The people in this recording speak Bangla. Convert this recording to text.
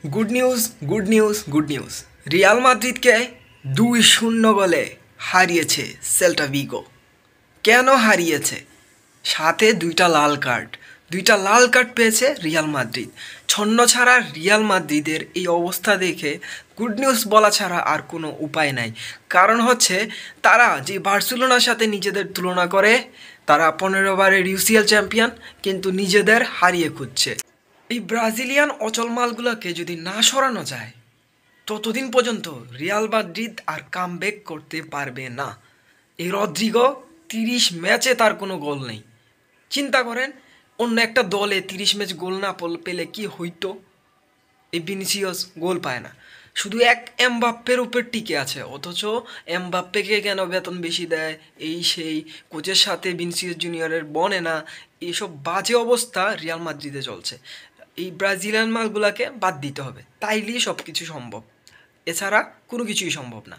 Good news, good news, good news. Real মাদ্রিদকে 2-0 গোলে হারিয়েছে সেল্টা ভিগো। কেন হারিয়েছে? সাথে দুইটা লাল কার্ড পেয়েছে রিয়াল মাদ্রিদ। ছন্ন ছাড়া রিয়াল মাদ্রিদের এই অবস্থা দেখে গুড নিউজ বলা ছাড়া আর কোনো উপায় নাই। কারণ হচ্ছে তারা যে বার্সেলোনার সাথে নিজেদের তুলনা করে, তারা 15 বারের ইউসিএল চ্যাম্পিয়ন, কিন্তু নিজেদের হারিয়ে খুঁজছে। এই ব্রাজিলিয়ান অচল মালগুলোকে যদি না সরানো যায়, ততদিন পর্যন্ত রিয়াল মাদ্রিদ আর কামব্যাক করতে পারবে না। এই রদ্রিগো 30 ম্যাচে তার কোনো গোল নেই। চিন্তা করেন, অন্য একটা দলে 30 ম্যাচ গোল না পেলে কি হইতো? এই ভিনিসিয়াস গোল পায় না, শুধু এক এমবাপ্পের উপর টিকে আছে, অথচ এমবাপ্পেকে কেন বেতন বেশি দেয়, এই সেই কোচের সাথে ভিনিসিয়াস জুনিয়রের বনে না, এইসব বাজে অবস্থা রিয়াল মাদ্রিদে চলছে। এই ব্রাজিলিয়ান মালগুলাকে বাদ দিতে হবে, তাইলেই সব কিছু সম্ভব, এছাড়া কোনো কিছুই সম্ভব না।